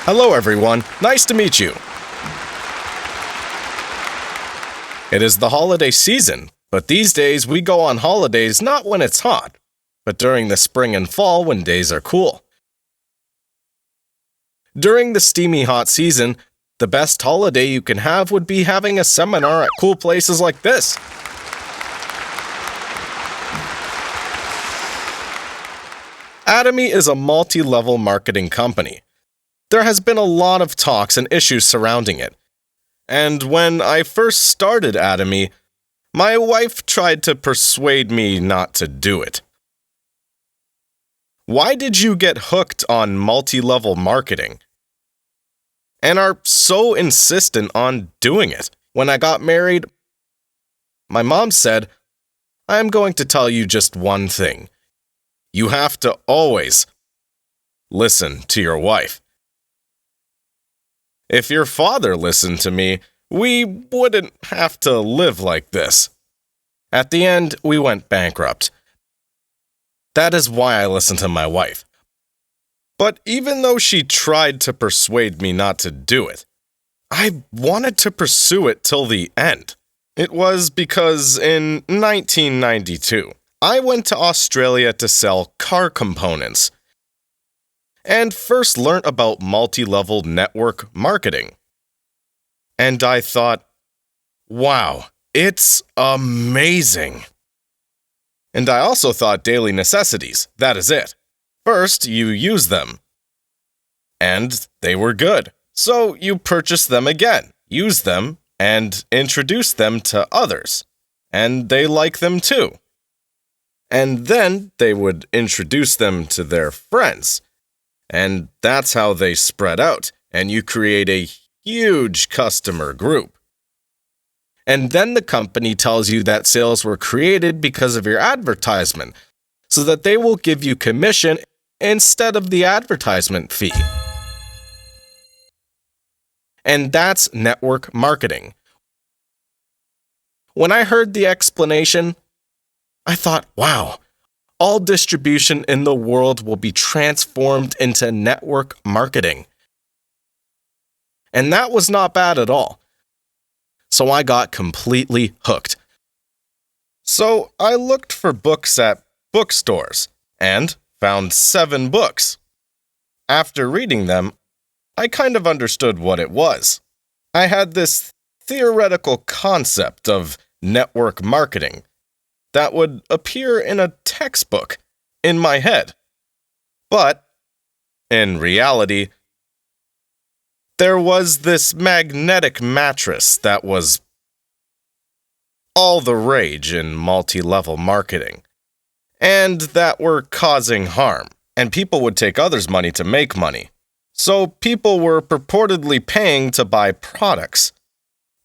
Hello everyone, nice to meet you. It is the holiday season, but these days we go on holidays not when it's hot, but during the spring and fall when days are cool. During the steamy hot season, the best holiday you can have would be having a seminar at cool places like this. Atomy is a multi-level marketing company. There has been a lot of talks and issues surrounding it. And when I first started Atomy, my wife tried to persuade me not to do it. Why did you get hooked on multi-level marketing? And are so insistent on doing it? When I got married, my mom said, "I am going to tell you just one thing. You have to always listen to your wife." If your father listened to me, we wouldn't have to live like this. At the end, we went bankrupt. That is why I listened to my wife. But even though she tried to persuade me not to do it, I wanted to pursue it till the end. It was because in 1992, I went to Australia to sell car components and first learned about multi-level network marketing. And I thought, wow, it's amazing. And I also thought daily necessities, that is it. First, you use them. And they were good. So you purchase them again, use them, and introduce them to others. And they like them too. And then they would introduce them to their friends. And that's how they spread out, and you create a huge customer group. And then the company tells you that sales were created because of your advertisement, so that they will give you commission instead of the advertisement fee. And that's network marketing. When I heard the explanation, I thought, wow, all distribution in the world will be transformed into network marketing. And that was not bad at all. So I got completely hooked. So I looked for books at bookstores and found 7 books. After reading them, I kind of understood what it was. I had this theoretical concept of network marketing that would appear in a textbook in my head. But, in reality, there was this magnetic mattress that was all the rage in multi-level marketing, and that were causing harm, and people would take others' money to make money. So people were purportedly paying to buy products,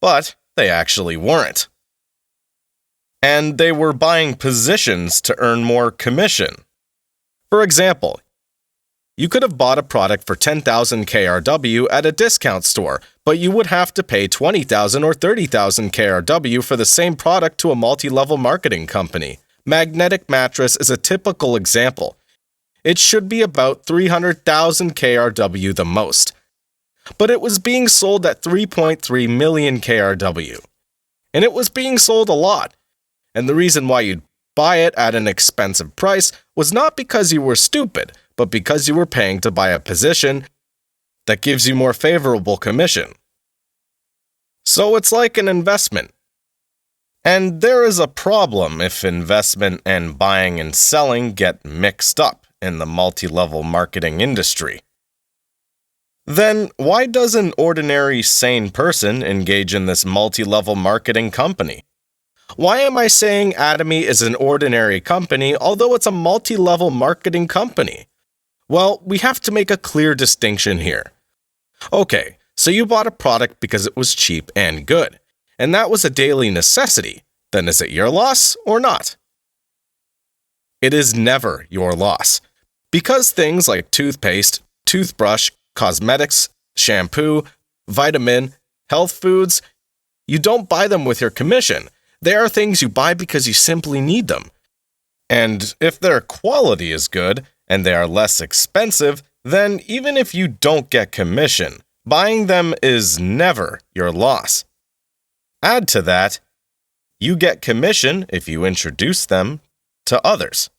but they actually weren't. And they were buying positions to earn more commission. For example, you could have bought a product for 10,000 KRW at a discount store, but you would have to pay 20,000 or 30,000 KRW for the same product to a multi-level marketing company. Magnetic mattress is a typical example. It should be about 300,000 KRW the most. But it was being sold at 3.3 million KRW. And it was being sold a lot. And the reason why you'd buy it at an expensive price was not because you were stupid, but because you were paying to buy a position that gives you more favorable commission. So it's like an investment. And there is a problem if investment and buying and selling get mixed up in the multi-level marketing industry. Then why does an ordinary sane person engage in this multi-level marketing company? Why am I saying Atomy is an ordinary company, although it's a multi-level marketing company? Well, we have to make a clear distinction here. Okay, so you bought a product because it was cheap and good, and that was a daily necessity. Then is it your loss or not? It is never your loss. Because things like toothpaste, toothbrush, cosmetics, shampoo, vitamin, health foods, you don't buy them with your commission. They are things you buy because you simply need them. And if their quality is good and they are less expensive, then even if you don't get commission, buying them is never your loss. Add to that, you get commission if you introduce them to others.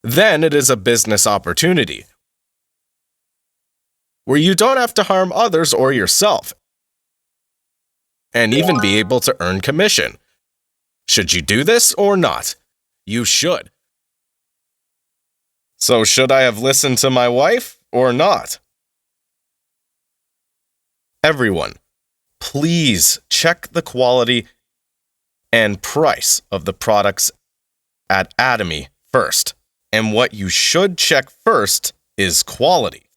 Then it is a business opportunity, where you don't have to harm others or yourself, and even be able to earn commission. Should you do this or not? You should. So should I have listened to my wife or not? Everyone, please check the quality and price of the products at Atomy first. And what you should check first is quality.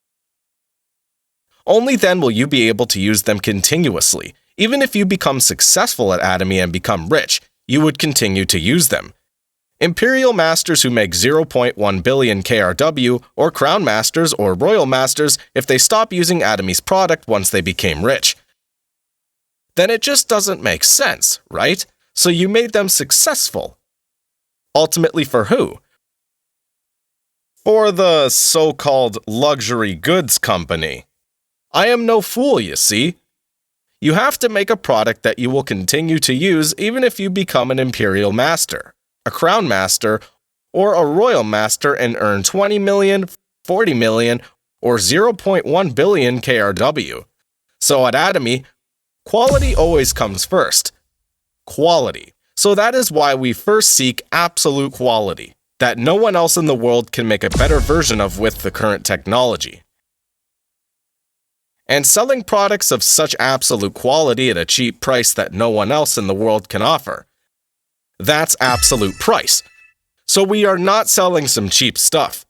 Only then will you be able to use them continuously. Even if you become successful at Atomy and become rich, you would continue to use them. Imperial Masters who make 0.1 billion KRW, or Crown Masters or Royal Masters if they stop using Atomy's product once they became rich. Then it just doesn't make sense, right? So you made them successful. Ultimately for who? For the so-called luxury goods company. I am no fool, you see. You have to make a product that you will continue to use even if you become an Imperial Master, a Crown Master, or a Royal Master and earn 20 million, 40 million, or 0.1 billion KRW. So at Atomy, quality always comes first. Quality. So that is why we first seek absolute quality, that no one else in the world can make a better version of with the current technology. And selling products of such absolute quality at a cheap price that no one else in the world can offer. That's absolute price. So we are not selling some cheap stuff.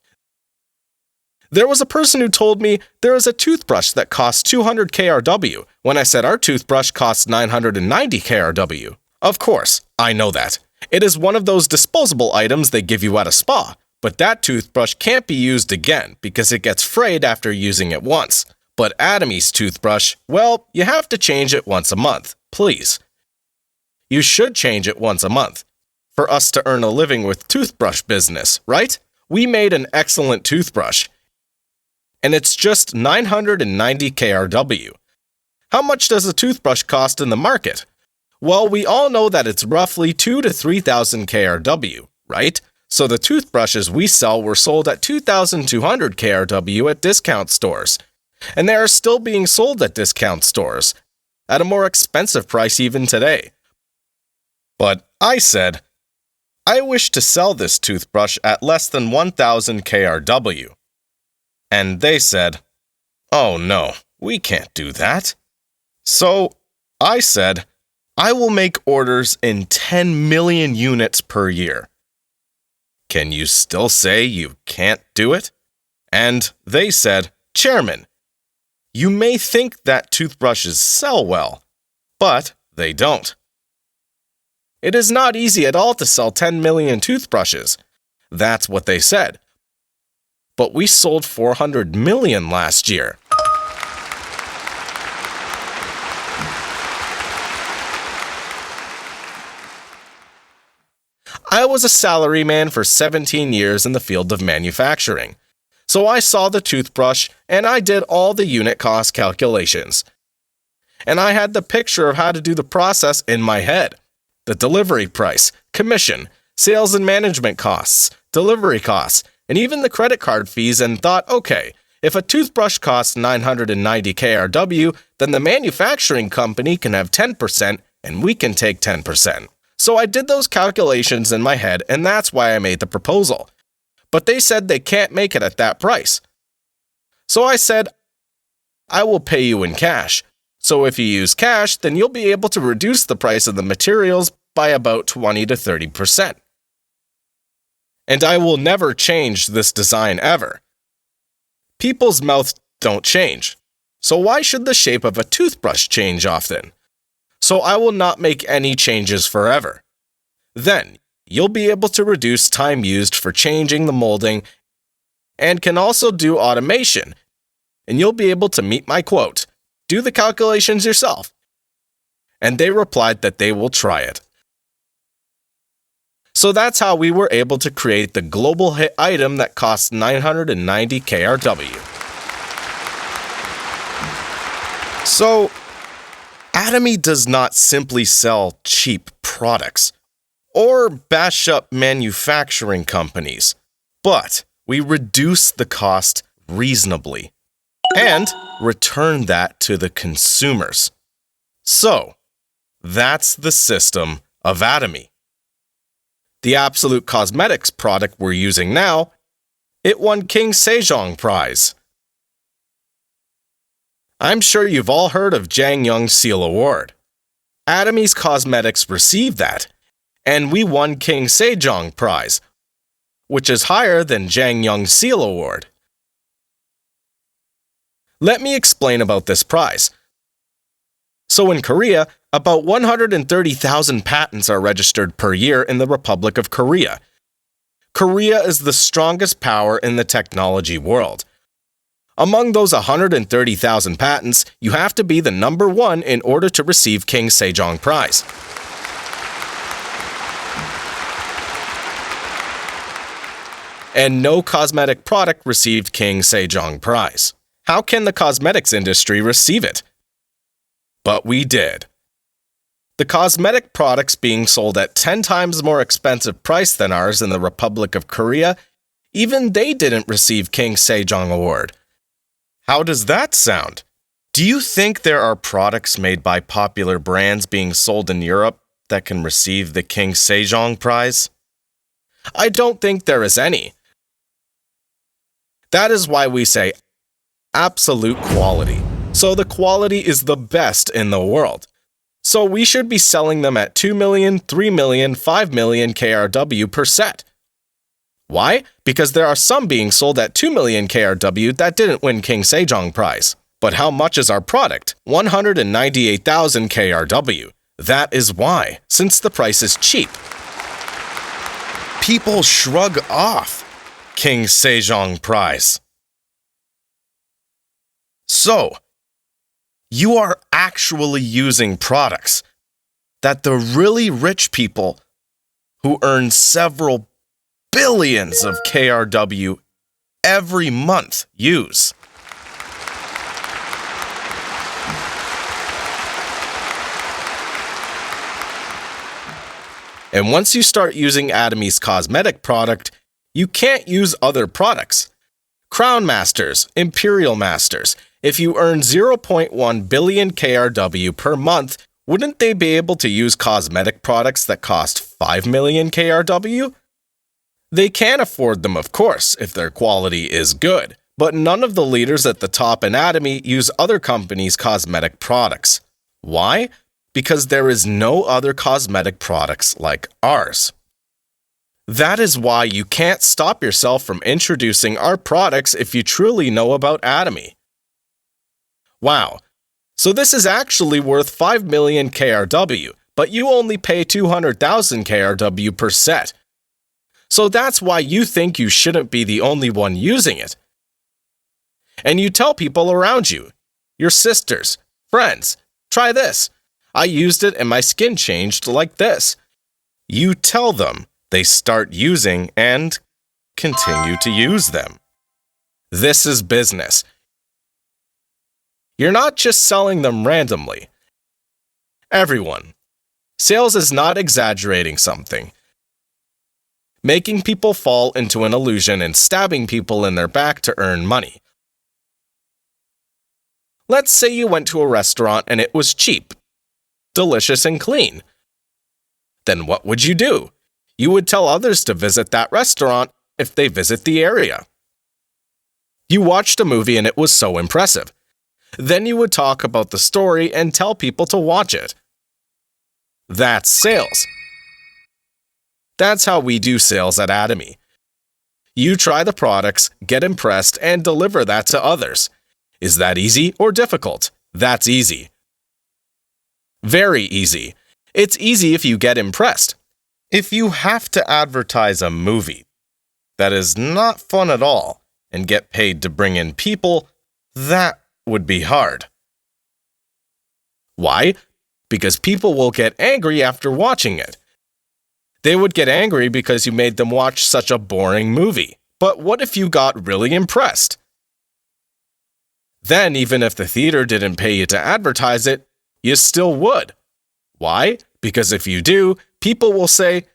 There was a person who told me there is a toothbrush that costs 200 KRW when I said our toothbrush costs 990 KRW. Of course, I know that. It is one of those disposable items they give you at a spa, but that toothbrush can't be used again because it gets frayed after using it once. But Atomy's toothbrush, well, you have to change it once a month, please. You should change it once a month. For us to earn a living with toothbrush business, right? We made an excellent toothbrush. And it's just 990 KRW. How much does a toothbrush cost in the market? Well, we all know that it's roughly 2,000 to 3,000 KRW, right? So the toothbrushes we sell were sold at 2,200 KRW at discount stores. And they are still being sold at discount stores, at a more expensive price even today. But I said, I wish to sell this toothbrush at less than 1,000 KRW. And they said, oh no, we can't do that. So I said, I will make orders in 10 million units per year. Can you still say you can't do it? And they said, Chairman, you may think that toothbrushes sell well, but they don't. It is not easy at all to sell 10 million toothbrushes. That's what they said. But we sold 400 million last year. I was a salaryman for 17 years in the field of manufacturing. So I saw the toothbrush and I did all the unit cost calculations. And I had the picture of how to do the process in my head. The delivery price, commission, sales and management costs, delivery costs, and even the credit card fees, and thought, okay, if a toothbrush costs 990 KRW, then the manufacturing company can have 10% and we can take 10%. So I did those calculations in my head, and that's why I made the proposal. But they said they can't make it at that price. So I said, I will pay you in cash. So if you use cash, then you'll be able to reduce the price of the materials by about 20 to 30%. And I will never change this design ever. People's mouths don't change. So why should the shape of a toothbrush change often? So I will not make any changes forever. Then, you'll be able to reduce time used for changing the molding and can also do automation. And you'll be able to meet my quote, do the calculations yourself. And they replied that they will try it. So that's how we were able to create the global hit item that costs 990 KRW. So, Atomy does not simply sell cheap products or bash up manufacturing companies, but we reduce the cost reasonably and return that to the consumers. So, that's the system of Atomy. The Absolute Cosmetics product we're using now, it won King Sejong Prize. I'm sure you've all heard of Jang Young Seal Award. Atomy's Cosmetics received that, and we won King Sejong Prize, which is higher than Jang Young Seal Award. Let me explain about this prize. So in Korea, about 130,000 patents are registered per year in the Republic of Korea. Korea is the strongest power in the technology world. Among those 130,000 patents, you have to be the number one in order to receive King Sejong Prize. And no cosmetic product received King Sejong Prize. How can the cosmetics industry receive it? But we did. The cosmetic products being sold at 10 times more expensive price than ours in the Republic of Korea, even they didn't receive King Sejong Award. How does that sound? Do you think there are products made by popular brands being sold in Europe that can receive the King Sejong Prize? I don't think there is any. That is why we say absolute quality. So the quality is the best in the world. So we should be selling them at 2 million, 3 million, 5 million KRW per set. Why? Because there are some being sold at 2 million KRW that didn't win King Sejong Prize. But how much is our product? 198,000 KRW. That is why, since the price is cheap. People shrug off King Sejong Prize. So, you are actually using products that the really rich people who earn several billions of KRW every month use. And once you start using Atomy's cosmetic product, you can't use other products. Crown Masters, Imperial Masters, if you earn 0.1 billion KRW per month, wouldn't they be able to use cosmetic products that cost 5 million KRW? They can afford them, of course, if their quality is good, but none of the leaders at the top in Atomy use other companies' cosmetic products. Why? Because there is no other cosmetic products like ours. That is why you can't stop yourself from introducing our products if you truly know about Atomy. Wow, so this is actually worth 5 million KRW, but you only pay 200,000 KRW per set. So that's why you think you shouldn't be the only one using it. And you tell people around you, your sisters, friends, try this. I used it and my skin changed like this. You tell them, they start using and continue to use them. This is business. You're not just selling them randomly. Everyone. Sales is not exaggerating something, making people fall into an illusion and stabbing people in their back to earn money. Let's say you went to a restaurant and it was cheap, delicious and clean. Then what would you do? You would tell others to visit that restaurant if they visit the area. You watched a movie and it was so impressive. Then you would talk about the story and tell people to watch it. That's sales. That's how we do sales at Atomy. You try the products, get impressed, and deliver that to others. Is that easy or difficult? That's easy. Very easy. It's easy if you get impressed. If you have to advertise a movie that is not fun at all and get paid to bring in people, that would be hard. Why? Because people will get angry after watching it. They would get angry because you made them watch such a boring movie. But what if you got really impressed? Then, even if the theater didn't pay you to advertise it, you still would. Why? Because if you do, people will say,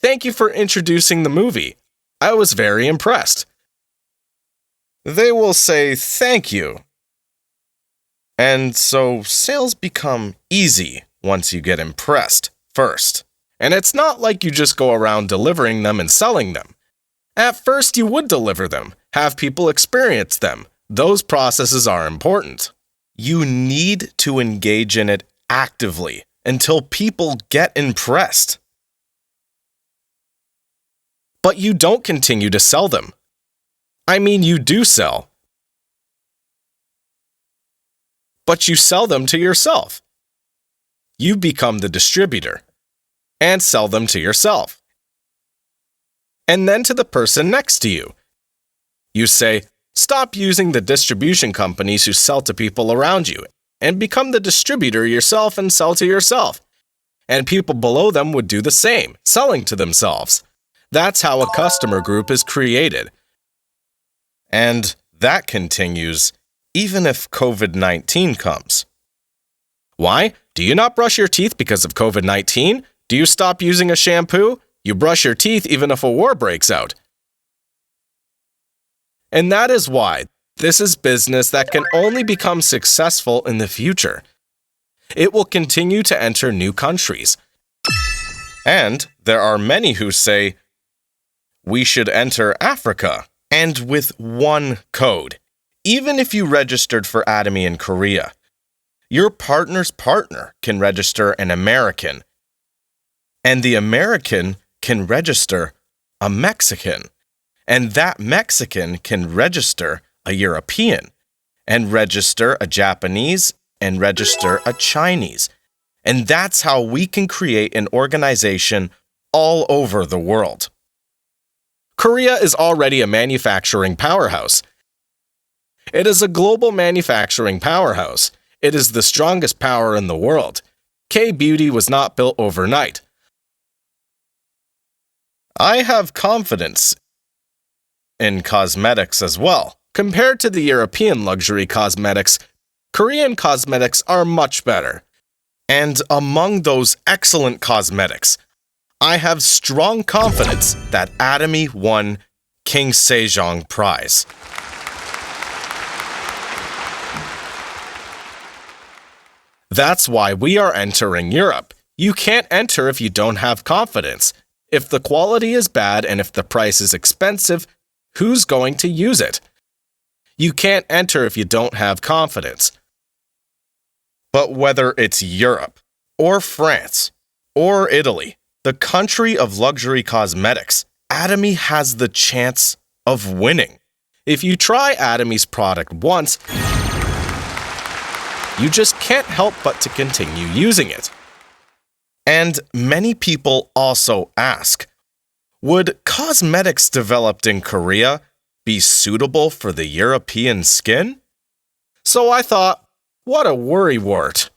"Thank you for introducing the movie. I was very impressed." They will say thank you. And so sales become easy once you get impressed first. And it's not like you just go around delivering them and selling them. At first, you would deliver them, have people experience them. Those processes are important. You need to engage in it actively until people get impressed. But you don't continue to sell them. I mean, you do sell. But you sell them to yourself. You become the distributor and sell them to yourself. And then to the person next to you. You say, "Stop using the distribution companies who sell to people around you and become the distributor yourself and sell to yourself." And people below them would do the same, selling to themselves. That's how a customer group is created. And that continues even if COVID-19 comes. Why? Do you not brush your teeth because of COVID-19? Do you stop using a shampoo? You brush your teeth even if a war breaks out. And that is why this is business that can only become successful in the future. It will continue to enter new countries. And there are many who say, we should enter Africa, and with one code. Even if you registered for Atomy in Korea, your partner's partner can register an American, and the American can register a Mexican, and that Mexican can register a European, and register a Japanese, and register a Chinese. And that's how we can create an organization all over the world. Korea is already a manufacturing powerhouse. It is a global manufacturing powerhouse. It is the strongest power in the world. K-beauty was not built overnight. I have confidence in cosmetics as well. Compared to the European luxury cosmetics, Korean cosmetics are much better. And among those excellent cosmetics, I have strong confidence that Atomy won King Sejong Prize. That's why we are entering Europe. You can't enter if you don't have confidence. If the quality is bad and if the price is expensive, who's going to use it? You can't enter if you don't have confidence. But whether it's Europe, or France, or Italy, the country of luxury cosmetics, Atomy has the chance of winning. If you try Atomy's product once, you just can't help but to continue using it. And many people also ask, would cosmetics developed in Korea be suitable for the European skin? So I thought, what a worrywart.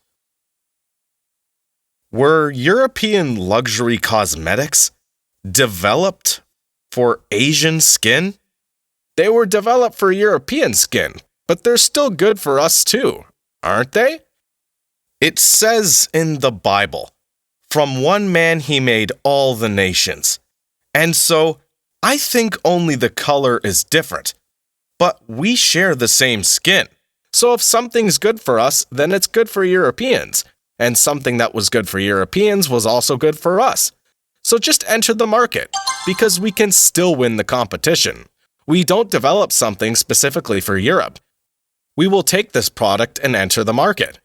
Were European luxury cosmetics developed for Asian skin? They were developed for European skin, but they're still good for us too, aren't they? It says in the Bible, "From one man he made all the nations." And so, I think only the color is different, but we share the same skin. So if something's good for us, then it's good for Europeans. And something that was good for Europeans was also good for us. So just enter the market, because we can still win the competition. We don't develop something specifically for Europe. We will take this product and enter the market.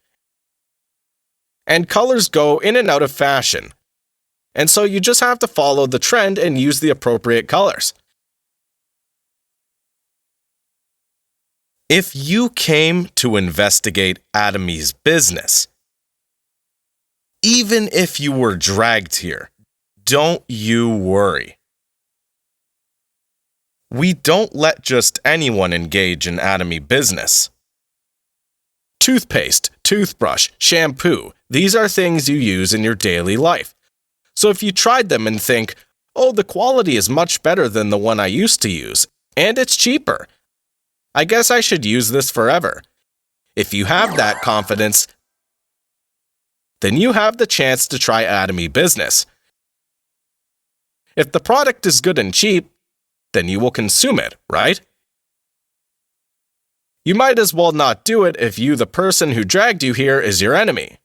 And colors go in and out of fashion. And so you just have to follow the trend and use the appropriate colors. If you came to investigate Atomy's business, even if you were dragged here, don't you worry. We don't let just anyone engage in Atomy business. Toothpaste, toothbrush, shampoo, these are things you use in your daily life. So if you tried them and think, oh, the quality is much better than the one I used to use, and it's cheaper, I guess I should use this forever. If you have that confidence, then you have the chance to try Atomy Business. If the product is good and cheap, then you will consume it, right? You might as well not do it if you, the person who dragged you here, is your enemy.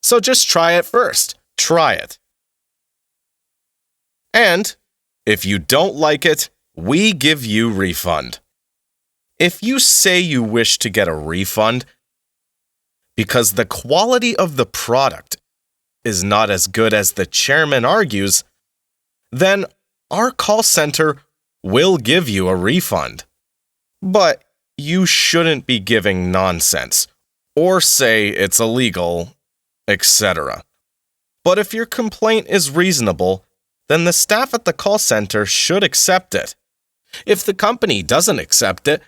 So just try it first. Try it. And if you don't like it, we give you refund. If you say you wish to get a refund because the quality of the product is not as good as the chairman argues, then our call center will give you a refund. But you shouldn't be giving nonsense or say it's illegal, etc. But if your complaint is reasonable, then the staff at the call center should accept it. If the company doesn't accept it,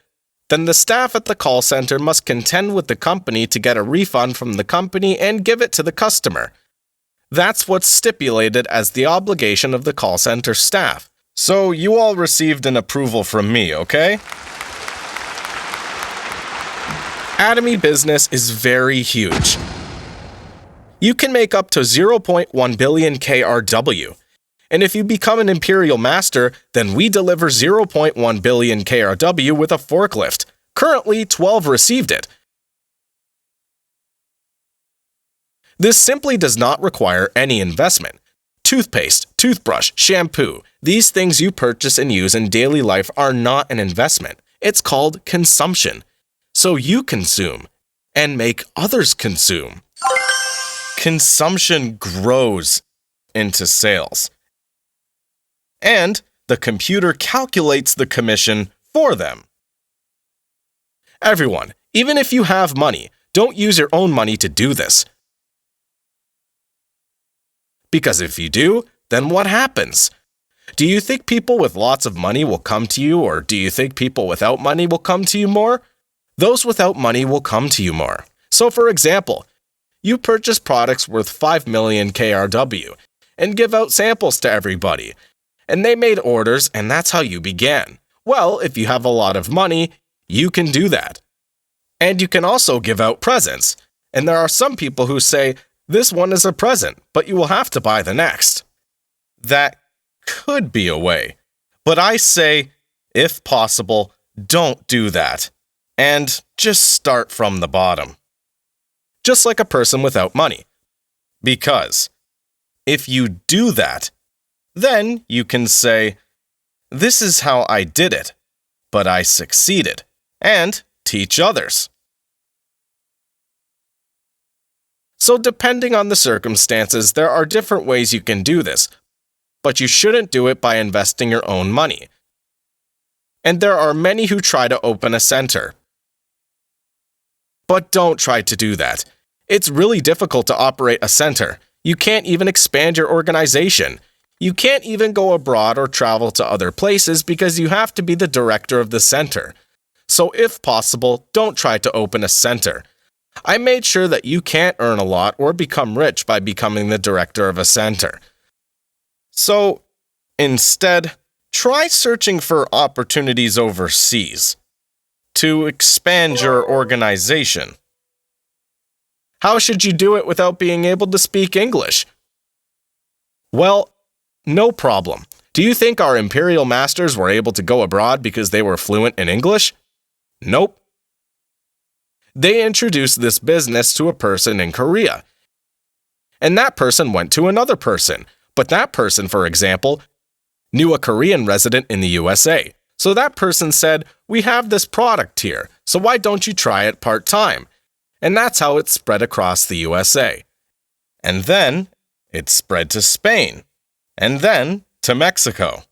then the staff at the call center must contend with the company to get a refund from the company and give it to the customer. That's what's stipulated as the obligation of the call center staff. So you all received an approval from me, okay? Atomy Business is very huge. You can make up to 0.1 billion KRW. And if you become an Imperial Master, then we deliver 0.1 billion KRW with a forklift. Currently, 12 received it. This simply does not require any investment. Toothpaste, toothbrush, shampoo, these things you purchase and use in daily life are not an investment. It's called consumption. So you consume and make others consume. Consumption grows into sales. And the computer calculates the commission for them. Everyone, even if you have money, don't use your own money to do this. Because if you do, then what happens? Do you think people with lots of money will come to you, or do you think people without money will come to you more? Those without money will come to you more. So for example, you purchase products worth 5 million KRW and give out samples to everybody. And they made orders, and that's how you began. Well, if you have a lot of money, you can do that. And you can also give out presents. And there are some people who say, this one is a present, but you will have to buy the next. That could be a way. But I say, if possible, don't do that. And just start from the bottom. Just like a person without money. Because if you do that, then you can say, this is how I did it, but I succeeded, and teach others. So depending on the circumstances, there are different ways you can do this, but you shouldn't do it by investing your own money. And there are many who try to open a center. But don't try to do that. It's really difficult to operate a center. You can't even expand your organization. You can't even go abroad or travel to other places because you have to be the director of the center. So if possible, don't try to open a center. I made sure that you can't earn a lot or become rich by becoming the director of a center. So instead, try searching for opportunities overseas to expand your organization. How should you do it without being able to speak English? Well, no problem. Do you think our Imperial Masters were able to go abroad because they were fluent in English? Nope. They introduced this business to a person in Korea. And that person went to another person. But that person, for example, knew a Korean resident in the USA. So that person said, we have this product here, so why don't you try it part-time? And that's how it spread across the USA. And then it spread to Spain. And then to Mexico.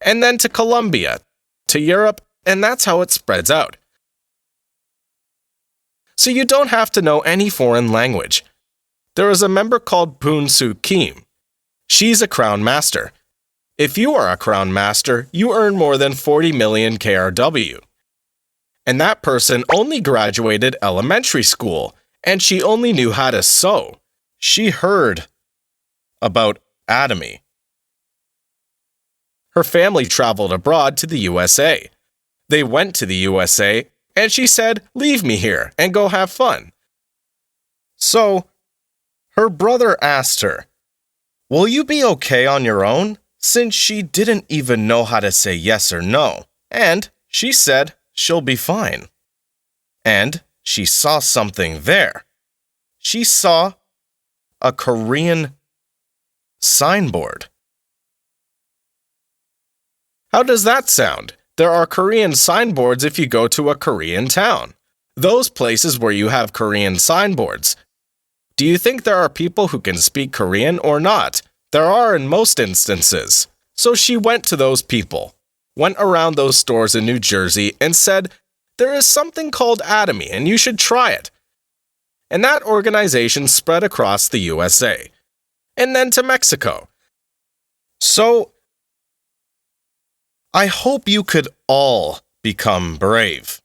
And then to Colombia, to Europe, and that's how it spreads out. So you don't have to know any foreign language. There is a member called Poon Soo Kim. She's a Crown Master. If you are a Crown Master, you earn more than 40 million KRW. And that person only graduated elementary school, and she only knew how to sew. she heard about Atomy. Her family traveled abroad to the USA. They went to the USA, and she said, "Leave me here and go have fun." So, her brother asked her, "Will you be okay on your own?" Since she didn't even know how to say yes or no. And she said she'll be fine. And she saw something there. She saw a Korean signboard. How does that sound? There are Korean signboards if you go to a Korean town. Those places where you have Korean signboards. Do you think there are people who can speak Korean or not? There are in most instances. So she went to those people, went around those stores in New Jersey and said, "There is something called Atomy and you should try it." And that organization spread across the USA and then to Mexico. So, I hope you could all become brave.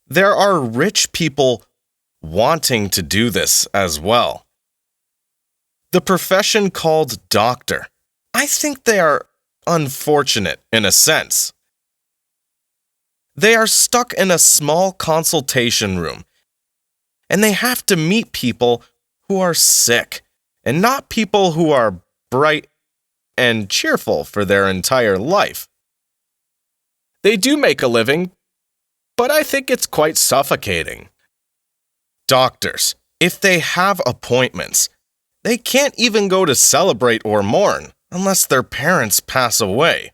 There are rich people wanting to do this as well. The profession called doctor, I think they are unfortunate in a sense. They are stuck in a small consultation room, and they have to meet people who are sick, and not people who are bright and cheerful for their entire life. They do make a living, but I think it's quite suffocating. Doctors, if they have appointments, they can't even go to celebrate or mourn unless their parents pass away.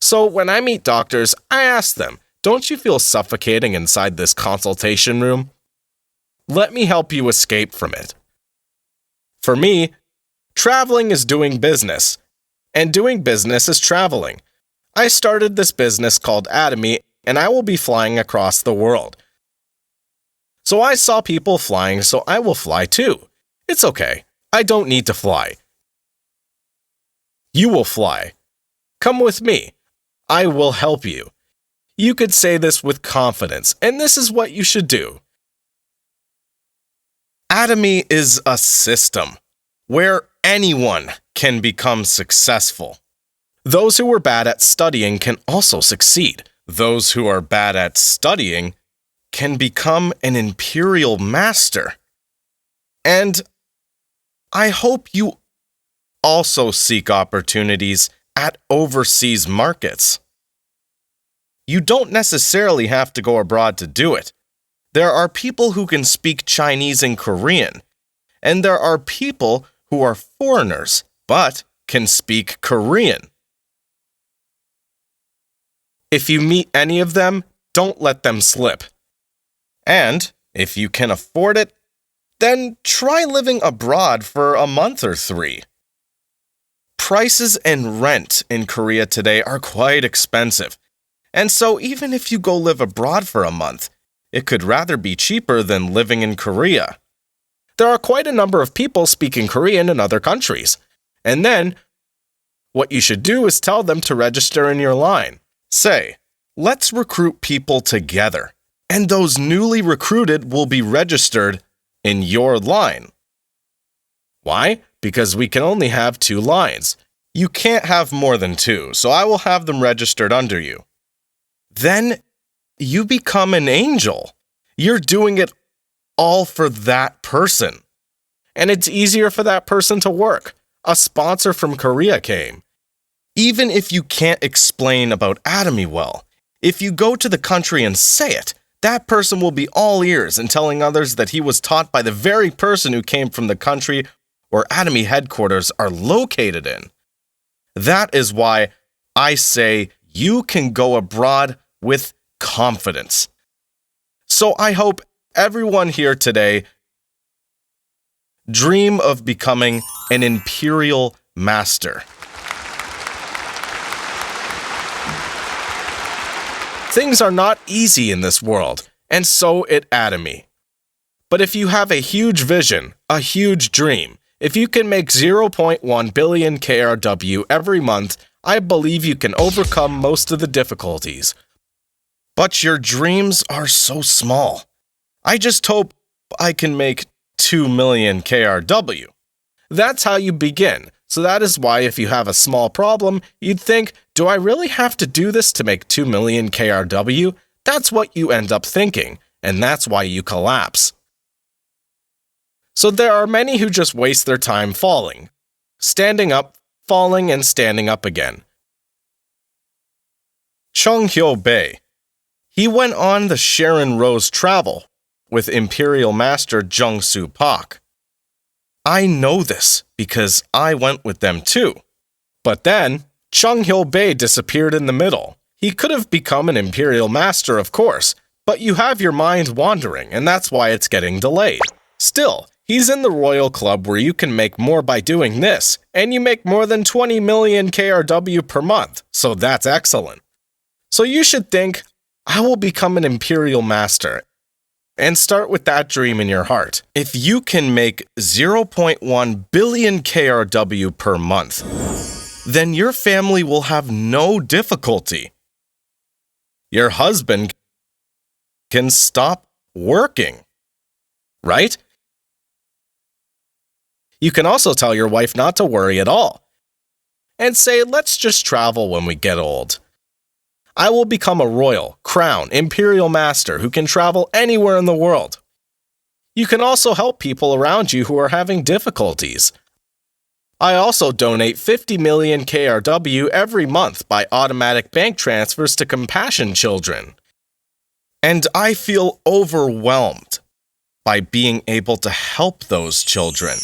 So when I meet doctors, I ask them, "Don't you feel suffocating inside this consultation room? Let me help you escape from it." For me, traveling is doing business, and doing business is traveling. I started this business called Atomy, and I will be flying across the world. So I saw people flying, so I will fly too. It's okay. I don't need to fly. You will fly. Come with me. I will help you. You could say this with confidence, and this is what you should do. Atomy is a system where anyone can become successful. Those who are bad at studying can also succeed. Those who are bad at studying can become an imperial master. And I hope you also seek opportunities at overseas markets. You don't necessarily have to go abroad to do it. There are people who can speak Chinese and Korean, and there are people who are foreigners but can speak Korean. If you meet any of them, don't let them slip. And if you can afford it, then try living abroad for a month or 3. Prices and rent in Korea today are quite expensive, and so even if you go live abroad for a month, it could rather be cheaper than living in Korea. There are quite a number of people speaking Korean in other countries, and then what you should do is tell them to register in your line. Say, "Let's recruit people together, and those newly recruited will be registered in your line." Why? Because we can only have 2 lines. You can't have more than 2, so I will have them registered under you. Then you become an angel. You're doing it all for that person. And it's easier for that person to work. A sponsor from Korea came. Even if you can't explain about Atomy well, if you go to the country and say it, that person will be all ears and telling others that he was taught by the very person who came from the country where Atomy headquarters are located in. That is why I say you can go abroad with confidence. So I hope everyone here today dream of becoming an imperial master. Things are not easy in this world, and so at Atomy. But if you have a huge vision, a huge dream, if you can make 0.1 billion KRW every month, I believe you can overcome most of the difficulties. But your dreams are so small. I just hope I can make 2 million KRW. That's how you begin. So that is why if you have a small problem, you'd think, do I really have to do this to make 2 million KRW? That's what you end up thinking, and that's why you collapse. So there are many who just waste their time falling, standing up, falling, and standing up again. Chung Hyo-bae. He went on the Sharon Rose travel with Imperial Master Jung Soo Pak. I know this because I went with them too. But then, Chung Hyo-bae disappeared in the middle. He could have become an Imperial Master, of course, but you have your mind wandering, and that's why it's getting delayed. Still, he's in the Royal Club where you can make more by doing this, and you make more than 20 million KRW per month, so that's excellent. So you should think, I will become an Imperial Master, and start with that dream in your heart. If you can make 0.1 billion KRW per month, then your family will have no difficulty. Your husband can stop working, right? You can also tell your wife not to worry at all, and say, let's just travel when we get old. I will become a royal, crown, imperial master who can travel anywhere in the world. You can also help people around you who are having difficulties. I also donate 50 million KRW every month by automatic bank transfers to compassion children. And I feel overwhelmed by being able to help those children.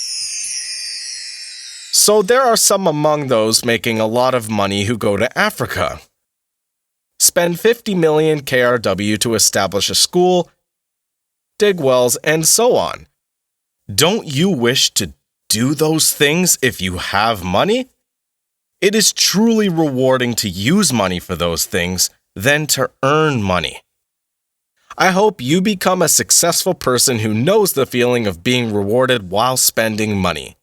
So there are some among those making a lot of money who go to Africa. Spend 50 million KRW to establish a school, dig wells, and so on. Don't you wish to do those things if you have money? It is truly rewarding to use money for those things than to earn money. I hope you become a successful person who knows the feeling of being rewarded while spending money.